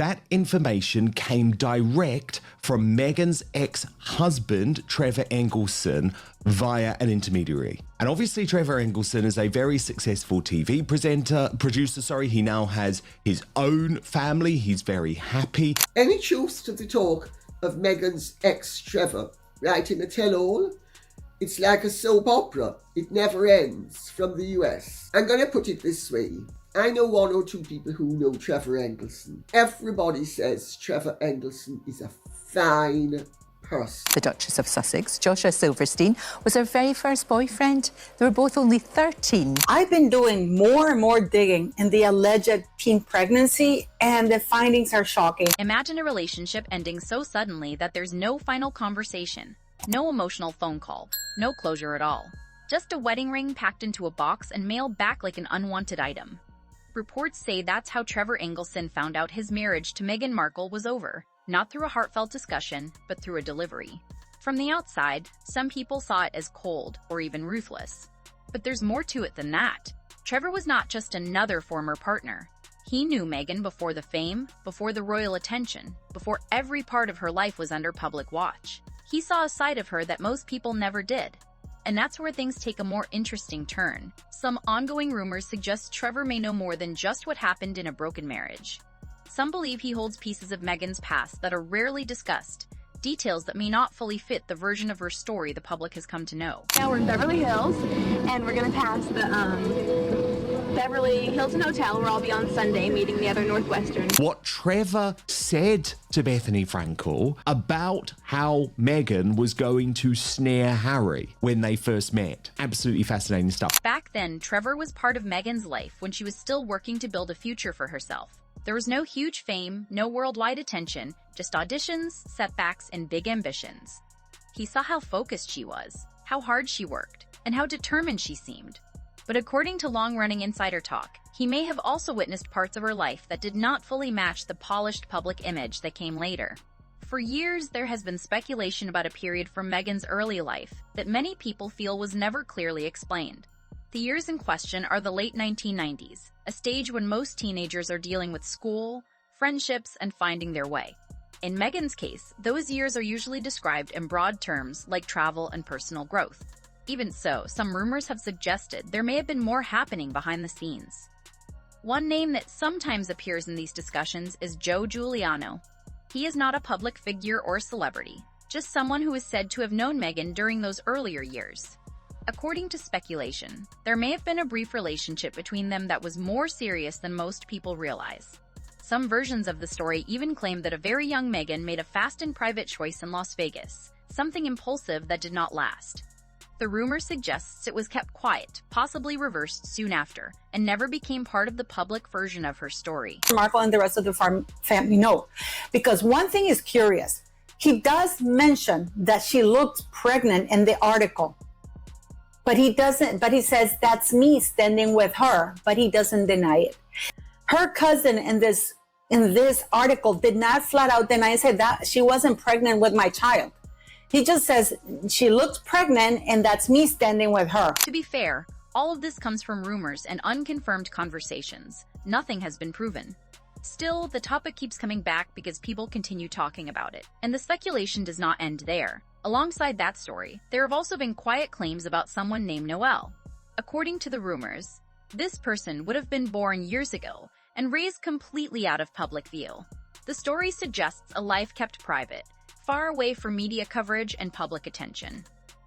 That information came direct from Meghan's ex-husband, Trevor Engelson, via an intermediary. And obviously Trevor Engelson is a very successful TV producer. He now has his own family. He's very happy. Any truth to the talk of Meghan's ex-Trevor, right in the tell-all? It's like a soap opera. It never ends from the US. I'm going to put it this way. I know one or two people who know Trevor Engelson. Everybody says Trevor Engelson is a fine person. The Duchess of Sussex, Joshua Silverstein, was her very first boyfriend. They were both only 13. I've been doing more and more digging in the alleged teen pregnancy, and the findings are shocking. Imagine a relationship ending so suddenly that there's no final conversation, no emotional phone call, no closure at all. Just a wedding ring packed into a box and mailed back like an unwanted item. Reports say that's how Trevor Engelson found out his marriage to Meghan Markle was over, not through a heartfelt discussion, but through a delivery. From the outside, some people saw it as cold or even ruthless. But there's more to it than that. Trevor was not just another former partner. He knew Meghan before the fame, before the royal attention, before every part of her life was under public watch. He saw a side of her that most people never did. And that's where things take a more interesting turn. Some ongoing rumors suggest Trevor may know more than just what happened in a broken marriage. Some believe he holds pieces of Meghan's past that are rarely discussed, details that may not fully fit the version of her story the public has come to know. Now we're in Beverly Hills, and we're going to pass the Beverly Hilton Hotel, where I'll be on Sunday meeting the other Northwestern. What Trevor said to Bethany Frankel about how Meghan was going to snare Harry when they first met. Absolutely fascinating stuff. Back then, Trevor was part of Meghan's life when she was still working to build a future for herself. There was no huge fame, no worldwide attention, just auditions, setbacks, and big ambitions. He saw how focused she was, how hard she worked, and how determined she seemed. But according to long-running insider talk, he may have also witnessed parts of her life that did not fully match the polished public image that came later. For years, there has been speculation about a period from Meghan's early life that many people feel was never clearly explained. The years in question are the late 1990s, a stage when most teenagers are dealing with school, friendships, and finding their way. In Meghan's case, those years are usually described in broad terms like travel and personal growth. Even so, some rumors have suggested there may have been more happening behind the scenes. One name that sometimes appears in these discussions is Joe Giuliano. He is not a public figure or celebrity, just someone who is said to have known Meghan during those earlier years. According to speculation, there may have been a brief relationship between them that was more serious than most people realize. Some versions of the story even claim that a very young Meghan made a fast and private choice in Las Vegas, something impulsive that did not last. The rumor suggests it was kept quiet, possibly reversed soon after, and never became part of the public version of her story. Markle and the rest of the family know. Because one thing is curious. He does mention that she looked pregnant in the article. But he says that's me standing with her, but he doesn't deny it. Her cousin in this article did not flat out deny and say that she wasn't pregnant with my child. He just says she looked pregnant and that's me standing with her. To be fair, all of this comes from rumors and unconfirmed conversations. Nothing has been proven. Still, the topic keeps coming back because people continue talking about it, and the speculation does not end there. Alongside that story, there have also been quiet claims about someone named Noelle. According to the rumors, this person would have been born years ago and raised completely out of public view. The story suggests a life kept private, far away from media coverage and public attention.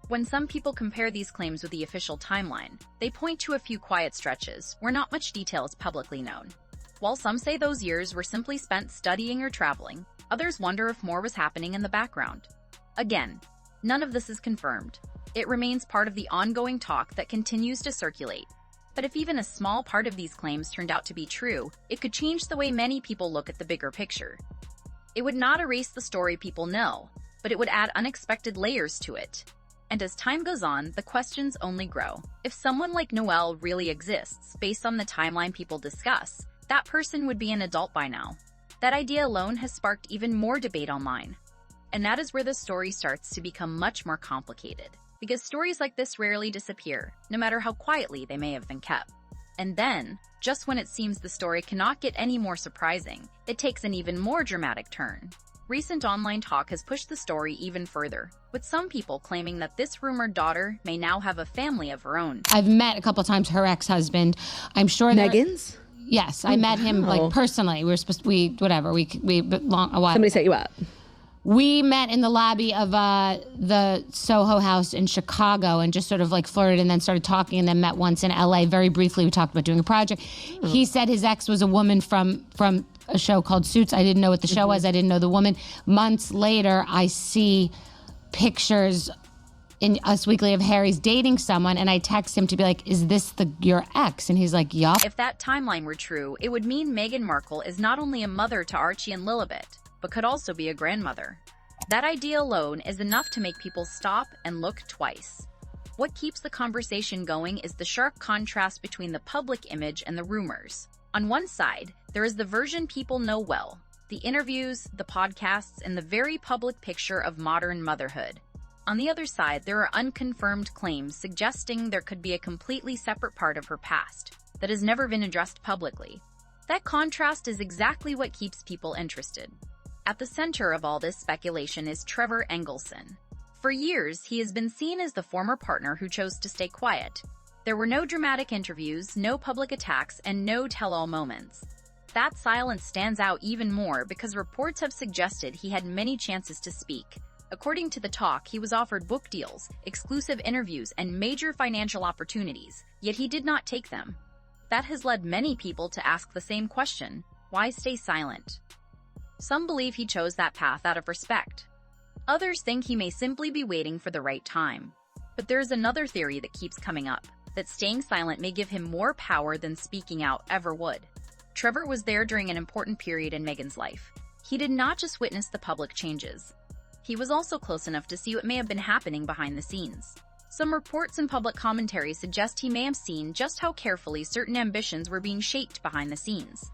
When some people compare these claims with the official timeline, they point to a few quiet stretches where not much detail is publicly known. While some say those years were simply spent studying or traveling, others wonder if more was happening in the background. Again, none of this is confirmed. It remains part of the ongoing talk that continues to circulate. But if even a small part of these claims turned out to be true, it could change the way many people look at the bigger picture. It would not erase the story people know, but it would add unexpected layers to it. And as time goes on, the questions only grow. If someone like Noelle really exists, based on the timeline people discuss, that person would be an adult by now. That idea alone has sparked even more debate online. And that is where the story starts to become much more complicated, because stories like this rarely disappear, no matter how quietly they may have been kept. And then, Just when it seems the story cannot get any more surprising, it takes an even more dramatic turn. Recent online talk has pushed the story even further, with some people claiming that this rumored daughter may now have a family of her own. I've met a couple times her ex-husband. I'm sure Meghan's? Yes, I met him like personally. We long a while. Somebody set you up. We met in the lobby of the Soho House in Chicago and just sort of like flirted and then started talking and then met once in LA. Very briefly, we talked about doing a project. He said his ex was a woman from a show called Suits. I didn't know what the show was. I didn't know the woman. Months later, I see pictures in Us Weekly of Harry's dating someone, and I text him to be like, is this your ex? And he's like, yup. If that timeline were true, it would mean Meghan Markle is not only a mother to Archie and Lilibet, but could also be a grandmother. That idea alone is enough to make people stop and look twice. What keeps the conversation going is the sharp contrast between the public image and the rumors. On one side, there is the version people know well, the interviews, the podcasts, and the very public picture of modern motherhood. On the other side, there are unconfirmed claims suggesting there could be a completely separate part of her past that has never been addressed publicly. That contrast is exactly what keeps people interested. At the center of all this speculation is Trevor Engelson. For years, he has been seen as the former partner who chose to stay quiet. There were no dramatic interviews, no public attacks, and no tell-all moments. That silence stands out even more because reports have suggested he had many chances to speak. According to the talk, he was offered book deals, exclusive interviews, and major financial opportunities, yet he did not take them. That has led many people to ask the same question: why stay silent? Some believe he chose that path out of respect. Others think he may simply be waiting for the right time. But there is another theory that keeps coming up, that staying silent may give him more power than speaking out ever would. Trevor was there during an important period in Meghan's life. He did not just witness the public changes. He was also close enough to see what may have been happening behind the scenes. Some reports and public commentary suggest he may have seen just how carefully certain ambitions were being shaped behind the scenes.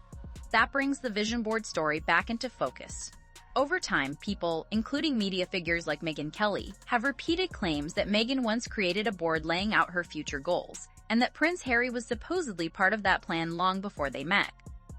That brings the vision board story back into focus. Over time, people, including media figures like Megyn Kelly, have repeated claims that Meghan once created a board laying out her future goals, and that Prince Harry was supposedly part of that plan long before they met.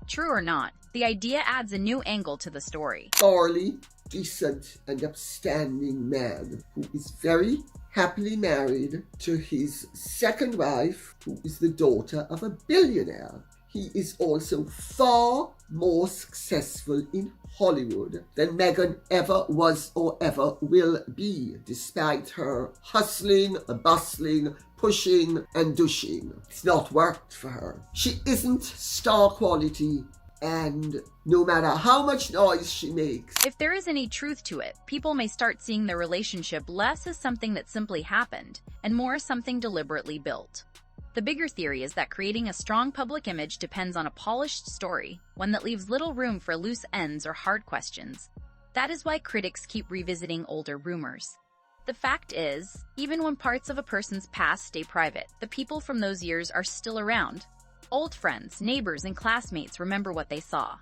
True or not, the idea adds a new angle to the story. Thoroughly decent and upstanding man who is very happily married to his second wife, who is the daughter of a billionaire. He is also far more successful in Hollywood than Meghan ever was or ever will be, despite her hustling, bustling, pushing and dushing. It's not worked for her. She isn't star quality, and no matter how much noise she makes. If there is any truth to it, people may start seeing their relationship less as something that simply happened, and more as something deliberately built. The bigger theory is that creating a strong public image depends on a polished story, one that leaves little room for loose ends or hard questions. That is why critics keep revisiting older rumors. The fact is, even when parts of a person's past stay private, the people from those years are still around. Old friends, neighbors, and classmates remember what they saw.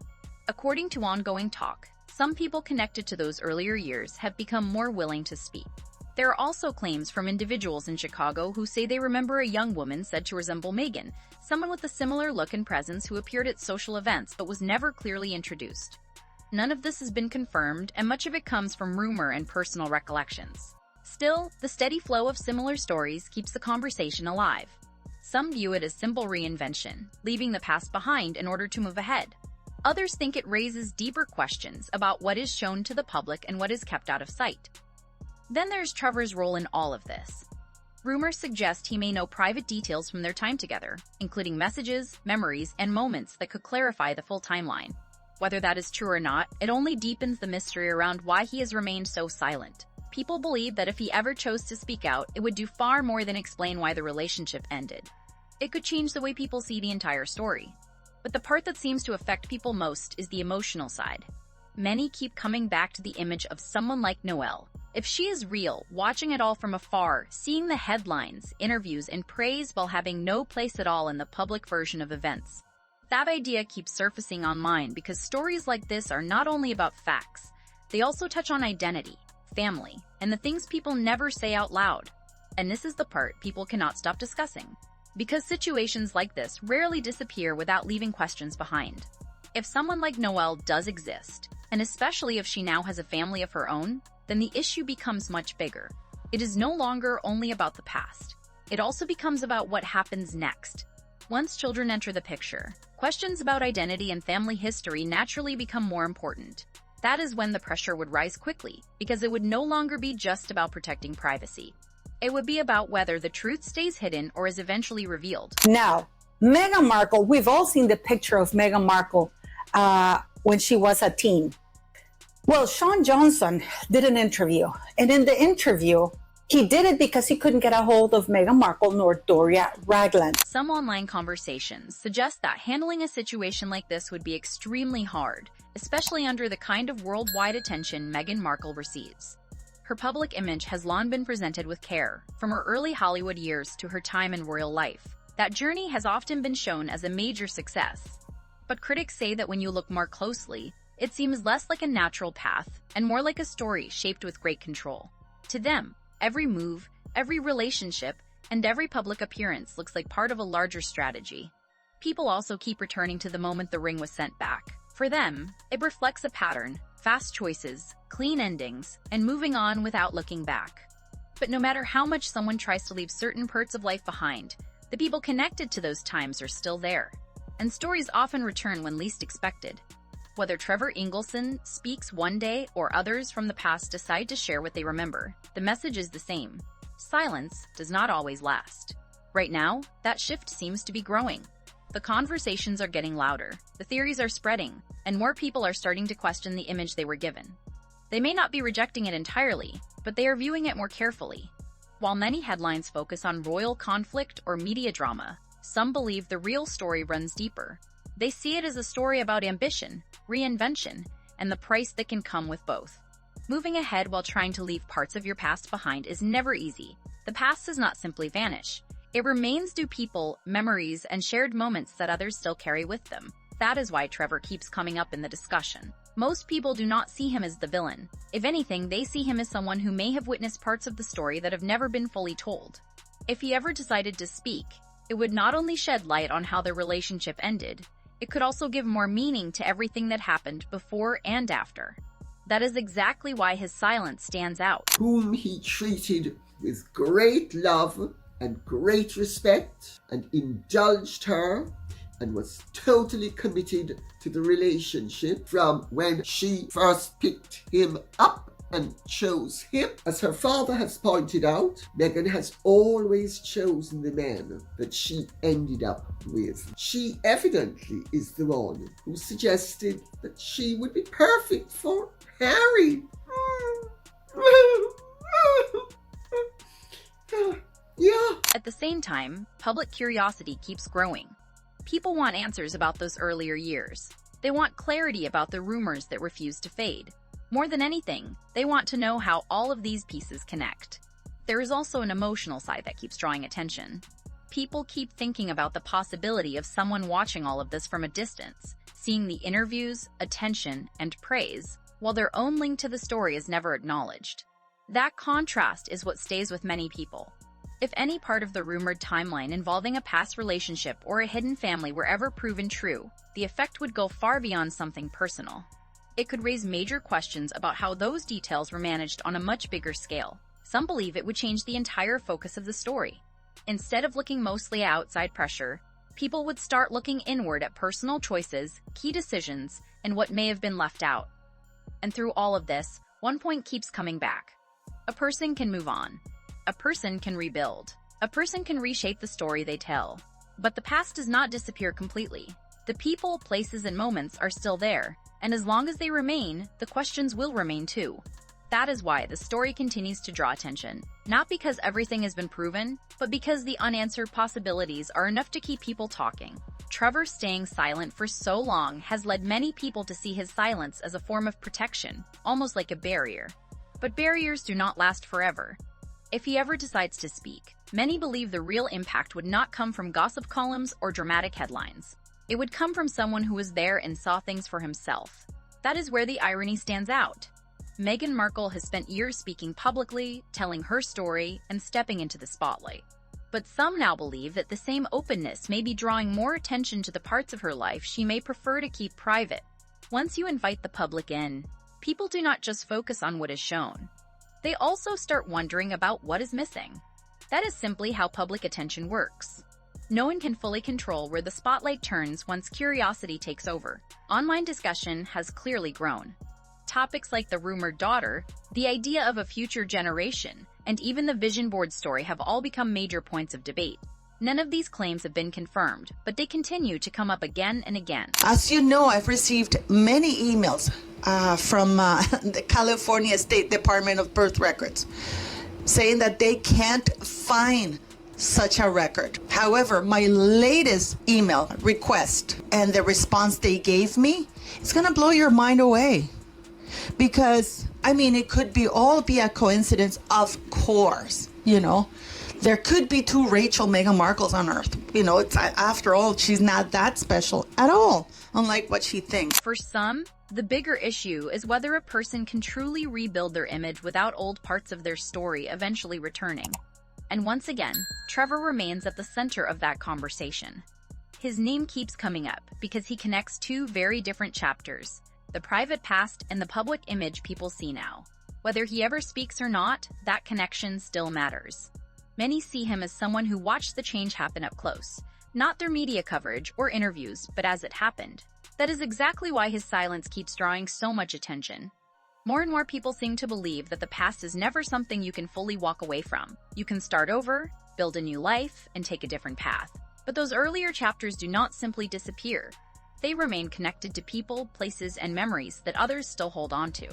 According to ongoing talk, some people connected to those earlier years have become more willing to speak. There are also claims from individuals in Chicago who say they remember a young woman said to resemble Meghan, someone with a similar look and presence who appeared at social events but was never clearly introduced. None of this has been confirmed, and much of it comes from rumor and personal recollections. Still, the steady flow of similar stories keeps the conversation alive. Some view it as simple reinvention, leaving the past behind in order to move ahead. Others think it raises deeper questions about what is shown to the public and what is kept out of sight. Then there's Trevor's role in all of this. Rumors suggest he may know private details from their time together, including messages, memories, and moments that could clarify the full timeline. Whether that is true or not, it only deepens the mystery around why he has remained so silent. People believe that if he ever chose to speak out, it would do far more than explain why the relationship ended. It could change the way people see the entire story. But the part that seems to affect people most is the emotional side. Many keep coming back to the image of someone like Noelle. If she is real, watching it all from afar, seeing the headlines, interviews, and praise while having no place at all in the public version of events. That idea keeps surfacing online because stories like this are not only about facts, they also touch on identity, family, and the things people never say out loud. And this is the part people cannot stop discussing. because situations like this rarely disappear without leaving questions behind. If someone like Noelle does exist, and especially if she now has a family of her own, then the issue becomes much bigger. It is no longer only about the past. It also becomes about what happens next. Once children enter the picture, questions about identity and family history naturally become more important. That is when the pressure would rise quickly, because it would no longer be just about protecting privacy. It would be about whether the truth stays hidden or is eventually revealed. Now, Meghan Markle, we've all seen the picture of Meghan Markle when she was a teen. Well, Sean Johnson did an interview, and in the interview, he did it because he couldn't get a hold of Meghan Markle nor Doria Ragland. Some online conversations suggest that handling a situation like this would be extremely hard, especially under the kind of worldwide attention Meghan Markle receives. Her public image has long been presented with care, from her early Hollywood years to her time in royal life. That journey has often been shown as a major success. But critics say that when you look more closely, it seems less like a natural path and more like a story shaped with great control. To them, every move, every relationship, and every public appearance looks like part of a larger strategy. People also keep returning to the moment the ring was sent back. For them, it reflects a pattern: fast choices, clean endings, and moving on without looking back. But no matter how much someone tries to leave certain parts of life behind, the people connected to those times are still there. And stories often return when least expected. Whether Trevor Engelson speaks one day or others from the past decide to share what they remember, the message is the same. Silence does not always last. Right now, that shift seems to be growing. The conversations are getting louder, the theories are spreading, and more people are starting to question the image they were given. They may not be rejecting it entirely, but they are viewing it more carefully. While many headlines focus on royal conflict or media drama, some believe the real story runs deeper. They see it as a story about ambition, reinvention, and the price that can come with both. Moving ahead while trying to leave parts of your past behind is never easy. The past does not simply vanish. It remains due people, memories, and shared moments that others still carry with them. That is why Trevor keeps coming up in the discussion. Most people do not see him as the villain. If anything, they see him as someone who may have witnessed parts of the story that have never been fully told. If he ever decided to speak, it would not only shed light on how their relationship ended, it could also give more meaning to everything that happened before and after. That is exactly why his silence stands out. Whom he treated with great love and great respect, and indulged her, and was totally committed to the relationship from when she first picked him up and chose him. As her father has pointed out, Meghan has always chosen the men that she ended up with. She evidently is the one who suggested that she would be perfect for Harry. Yeah. At the same time, public curiosity keeps growing. People want answers about those earlier years. They want clarity about the rumors that refuse to fade. More than anything, they want to know how all of these pieces connect. There is also an emotional side that keeps drawing attention. People keep thinking about the possibility of someone watching all of this from a distance, seeing the interviews, attention, and praise, while their own link to the story is never acknowledged. That contrast is what stays with many people. If any part of the rumored timeline involving a past relationship or a hidden family were ever proven true, the effect would go far beyond something personal. It could raise major questions about how those details were managed on a much bigger scale. Some believe it would change the entire focus of the story. Instead of looking mostly at outside pressure, people would start looking inward at personal choices, key decisions, and what may have been left out. And through all of this, one point keeps coming back. A person can move on. A person can rebuild. A person can reshape the story they tell. But the past does not disappear completely. The people, places, and moments are still there, and as long as they remain, the questions will remain too. That is why the story continues to draw attention, not because everything has been proven, but because the unanswered possibilities are enough to keep people talking. Trevor staying silent for so long has led many people to see his silence as a form of protection, almost like a barrier. But barriers do not last forever. If he ever decides to speak, many believe the real impact would not come from gossip columns or dramatic headlines. It would come from someone who was there and saw things for himself. That is where the irony stands out. Meghan Markle has spent years speaking publicly, telling her story, and stepping into the spotlight. But some now believe that the same openness may be drawing more attention to the parts of her life she may prefer to keep private. Once you invite the public in, people do not just focus on what is shown. They also start wondering about what is missing. That is simply how public attention works. No one can fully control where the spotlight turns once curiosity takes over. Online discussion has clearly grown. Topics like the rumored daughter, the idea of a future generation, and even the vision board story have all become major points of debate. None of these claims have been confirmed, but they continue to come up again and again. As you know, I've received many emails from the California State Department of Birth Records saying that they can't find such a record. However, my latest email request and the response they gave me is going to blow your mind away. Because, I mean, it could all be a coincidence, of course, you know. There could be two Meghan Markles on Earth. You know, after all, she's not that special at all, unlike what she thinks. For some, the bigger issue is whether a person can truly rebuild their image without old parts of their story eventually returning. And once again, Trevor remains at the center of that conversation. His name keeps coming up because he connects two very different chapters: the private past and the public image people see now. Whether he ever speaks or not, that connection still matters. Many see him as someone who watched the change happen up close, not through media coverage or interviews, but as it happened. That is exactly why his silence keeps drawing so much attention. More and more people seem to believe that the past is never something you can fully walk away from. You can start over, build a new life, and take a different path. But those earlier chapters do not simply disappear. They remain connected to people, places, and memories that others still hold on to.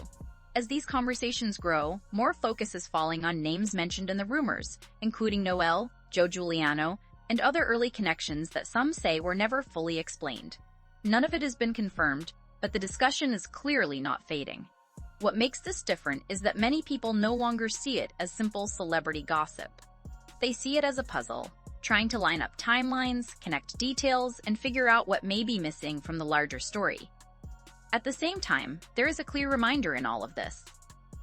As these conversations grow, more focus is falling on names mentioned in the rumors, including Noel, Joe Giuliano, and other early connections that some say were never fully explained. None of it has been confirmed, but the discussion is clearly not fading. What makes this different is that many people no longer see it as simple celebrity gossip. They see it as a puzzle, trying to line up timelines, connect details, and figure out what may be missing from the larger story. At the same time, there is a clear reminder in all of this.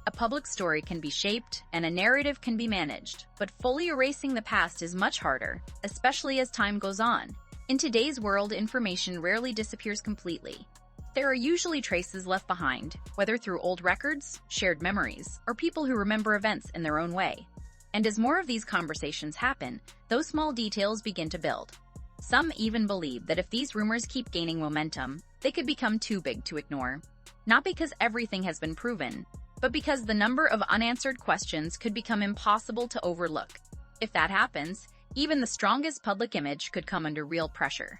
A public story can be shaped and a narrative can be managed, but fully erasing the past is much harder, especially as time goes on. In today's world, information rarely disappears completely. There are usually traces left behind, whether through old records, shared memories, or people who remember events in their own way. And as more of these conversations happen, those small details begin to build. Some even believe that if these rumors keep gaining momentum, they could become too big to ignore. Not because everything has been proven, but because the number of unanswered questions could become impossible to overlook. If that happens, even the strongest public image could come under real pressure.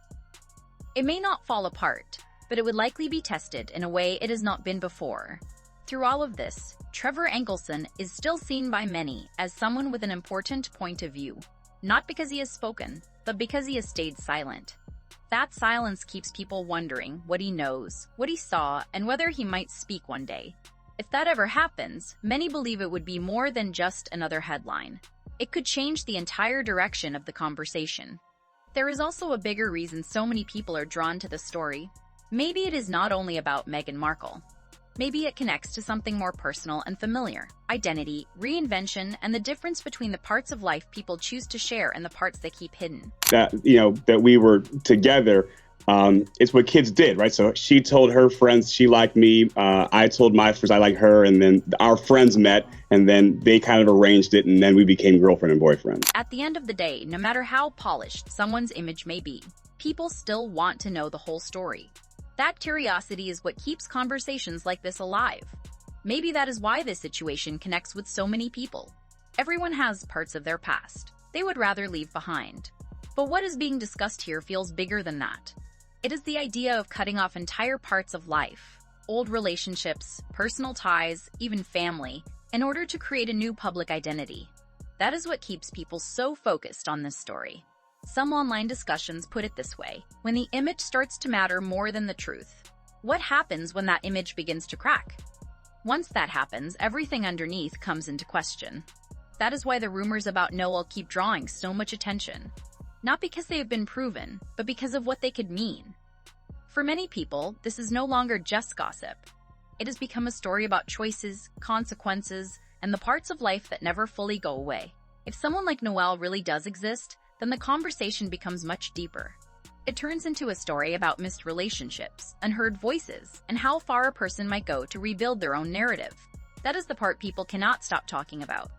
It may not fall apart, but it would likely be tested in a way it has not been before. Through all of this, Trevor Engelson is still seen by many as someone with an important point of view, not because he has spoken, but because he has stayed silent. That silence keeps people wondering what he knows, what he saw, and whether he might speak one day. If that ever happens, many believe it would be more than just another headline. It could change the entire direction of the conversation. There is also a bigger reason so many people are drawn to the story. Maybe it is not only about Meghan Markle. Maybe it connects to something more personal and familiar: identity, reinvention, and the difference between the parts of life people choose to share and the parts they keep hidden. That we were together, it's what kids did, right? So she told her friends she liked me, I told my friends I liked her, and then our friends met, and then they kind of arranged it, and then we became girlfriend and boyfriend. At the end of the day, no matter how polished someone's image may be, people still want to know the whole story. That curiosity is what keeps conversations like this alive. Maybe that is why this situation connects with so many people. Everyone has parts of their past they would rather leave behind. But what is being discussed here feels bigger than that. It is the idea of cutting off entire parts of life, old relationships, personal ties, even family, in order to create a new public identity. That is what keeps people so focused on this story. Some online discussions put it this way: when the image starts to matter more than the truth. What happens when that image begins to crack? Once that happens, everything underneath comes into question. That is why the rumors about Noel keep drawing so much attention. Not because they have been proven, but because of what they could mean. For many people, this is no longer just gossip. It has become a story about choices, consequences, and the parts of life that never fully go away. If someone like Noelle really does exist, then the conversation becomes much deeper. It turns into a story about missed relationships, unheard voices, and how far a person might go to rebuild their own narrative. That is the part people cannot stop talking about.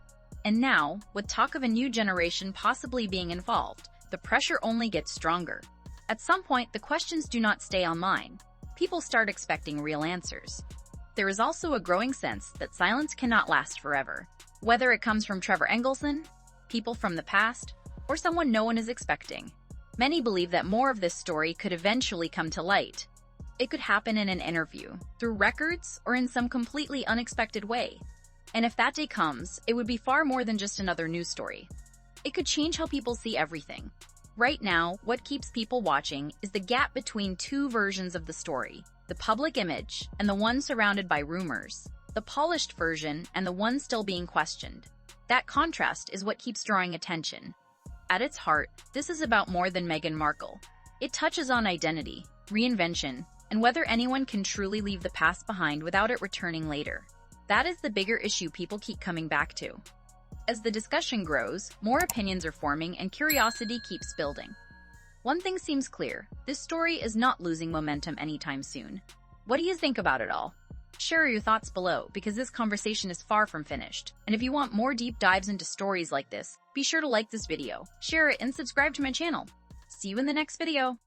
And now, with talk of a new generation possibly being involved, the pressure only gets stronger. At some point, the questions do not stay online. People start expecting real answers. There is also a growing sense that silence cannot last forever. Whether it comes from Trevor Engelson, people from the past, or someone no one is expecting. Many believe that more of this story could eventually come to light. It could happen in an interview, through records, or in some completely unexpected way. And if that day comes, it would be far more than just another news story. It could change how people see everything. Right now, what keeps people watching is the gap between two versions of the story, the public image and the one surrounded by rumors, the polished version and the one still being questioned. That contrast is what keeps drawing attention. At its heart, this is about more than Meghan Markle. It touches on identity, reinvention, and whether anyone can truly leave the past behind without it returning later. That is the bigger issue people keep coming back to. As the discussion grows, more opinions are forming and curiosity keeps building. One thing seems clear, this story is not losing momentum anytime soon. What do you think about it all? Share your thoughts below because this conversation is far from finished. And if you want more deep dives into stories like this, be sure to like this video, share it, and subscribe to my channel. See you in the next video.